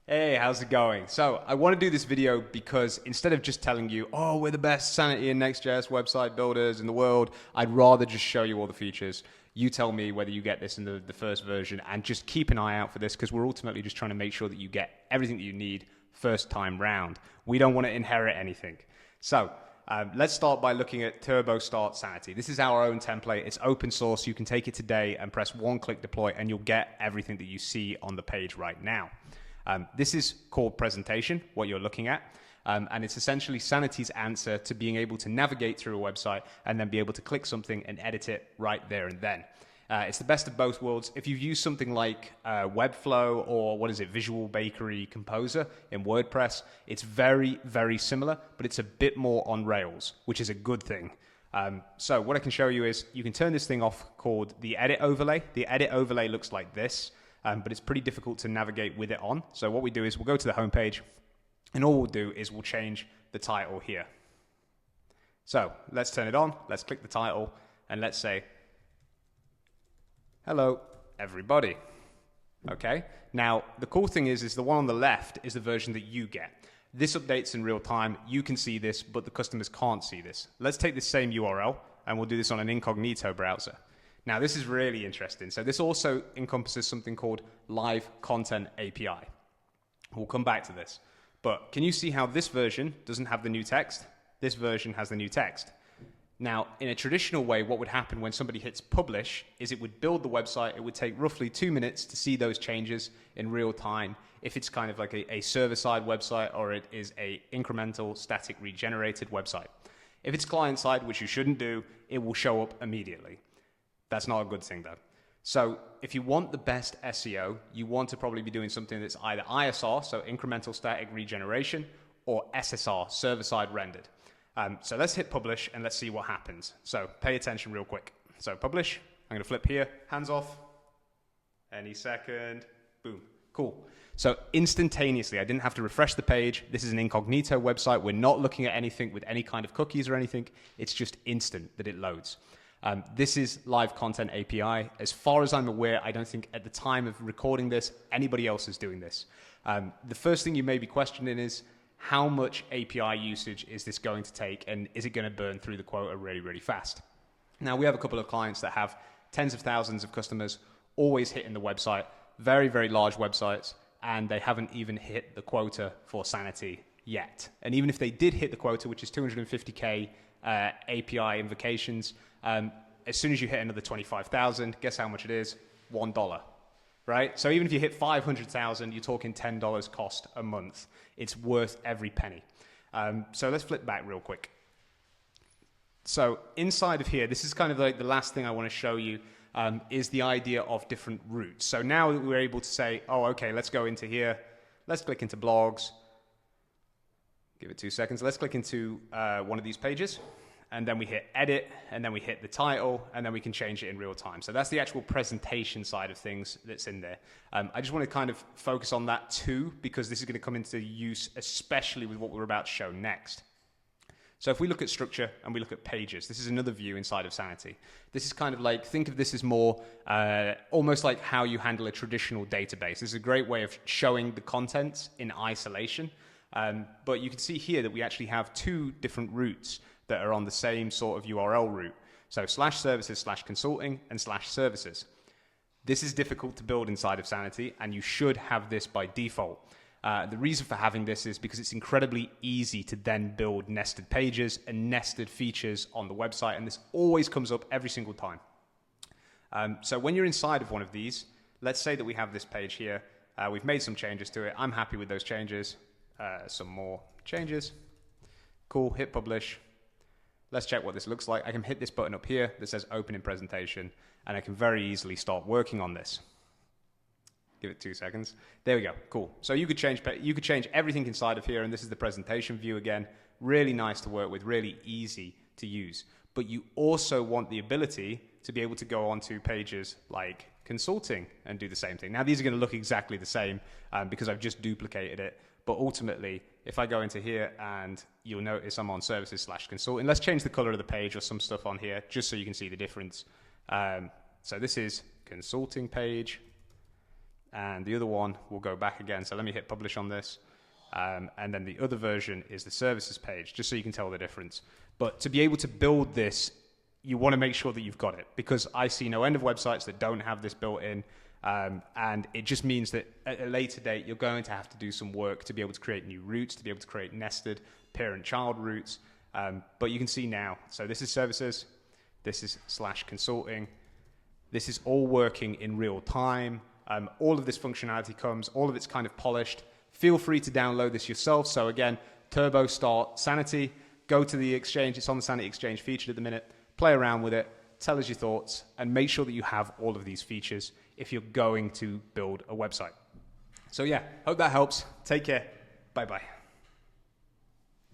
Hey, how's it going? So I want to do this video because instead of just telling you, oh, we're the best Sanity and Next.js website builders in the world, I'd rather just show you all the features. You tell me whether you get this in the first version and just keep an eye out for this because we're ultimately just trying to make sure that you get everything that you need first time round. We don't want to inherit anything. So let's start by looking at Turbo Start Sanity. This is our own template. It's open source. You can take it today and press one-click deploy and you'll get everything that you see on the page right now. This is called presentation, what you're looking at, and it's essentially Sanity's answer to being able to navigate through a website and then be able to click something and edit it right there and then. It's the best of both worlds. If you've used something like Webflow or Visual Bakery Composer in WordPress, it's very, very similar, but it's a bit more on Rails, which is a good thing. So what I can show you is you can turn this thing off called the Edit Overlay. The Edit Overlay looks like this. But it's pretty difficult to navigate with it on. So what we do is we'll go to the home page, and all we'll do is we'll change the title here. So let's turn it on, let's click the title, and let's say, hello, everybody. Okay, now the cool thing is the one on the left is the version that you get. This updates in real time, you can see this, but the customers can't see this. Let's take the same URL, and we'll do this on an incognito browser. Now, this is really interesting. So this also encompasses something called Live Content API. We'll come back to this. But can you see how this version doesn't have the new text? This version has the new text. Now, in a traditional way, what would happen when somebody hits publish is it would build the website. It would take roughly 2 minutes to see those changes in real time if it's kind of like a server-side website or it is a incremental, static, regenerated website. If it's client-side, which you shouldn't do, it will show up immediately. That's not a good thing though. So if you want the best SEO, you want to probably be doing something that's either ISR, so incremental static regeneration, or SSR, server-side rendered. So let's hit publish and let's see what happens. So pay attention real quick. So publish, I'm gonna flip here, hands off, any second, boom, cool. So instantaneously, I didn't have to refresh the page. This is an incognito website. We're not looking at anything with any kind of cookies or anything. It's just instant that it loads. This is Live Content API. As far as I'm aware, I don't think at the time of recording this, anybody else is doing this. The first thing you may be questioning is, how much API usage is this going to take, and is it going to burn through the quota really, really fast? Now, we have a couple of clients that have tens of thousands of customers always hitting the website, very, very large websites, and they haven't even hit the quota for Sanity yet. And even if they did hit the quota, which is 250K API invocations, as soon as you hit another 25,000, guess how much it is? $1, right? So even if you hit 500,000, you're talking $10 cost a month. It's worth every penny. So let's flip back real quick. So inside of here, this is kind of like the last thing I want to show you, is the idea of different routes. So now we're able to say, oh, okay, let's go into here. Let's click into blogs. Give it 2 seconds. Let's click into one of these pages. And then we hit edit, and then we hit the title, and then we can change it in real time. So that's the actual presentation side of things that's in there. I just want to kind of focus on that too, because this is going to come into use, especially with what we're about to show next. So if we look at structure and we look at pages, this is another view inside of Sanity. This is kind of like, think of this as more almost like how you handle a traditional database. This is a great way of showing the content in isolation. But you can see here that we actually have 2 different routes that are on the same sort of URL route. So /services/consulting and /services. This is difficult to build inside of Sanity, and you should have this by default. The reason for having this is because it's incredibly easy to then build nested pages and nested features on the website, and this always comes up every single time. So when you're inside of one of these, let's say that we have this page here. We've made some changes to it. I'm happy with those changes. Some more changes. Cool, hit publish. Let's check what this looks like. I can hit this button up here that says open in presentation, and I can very easily start working on this. Give it 2 seconds. There we go, cool. So you could change everything inside of here, and this is the presentation view again. Really nice to work with, really easy to use. But you also want the ability to be able to go onto pages like consulting and do the same thing. Now these are gonna look exactly the same because I've just duplicated it. But ultimately, if I go into here and you'll notice I'm on services/consulting, let's change the color of the page or some stuff on here just so you can see the difference. So this is consulting page. and the other one will go back again. So let me hit publish on this. And then the other version is the services page, just so you can tell the difference. But to be able to build this, you want to make sure that you've got it, because I see no end of websites that don't have this built in. And it just means that at a later date, you're going to have to do some work to be able to create new routes, to be able to create nested parent-child routes. But you can see now, so this is services, this is /consulting. This is all working in real time. All of this functionality comes, all of it's kind of polished. Feel free to download this yourself. So again, turbo start Sanity, go to the exchange. It's on the Sanity exchange featured at the minute. Play around with it, tell us your thoughts, and make sure that you have all of these features if you're going to build a website. So yeah, hope that helps. Take care. Bye-bye.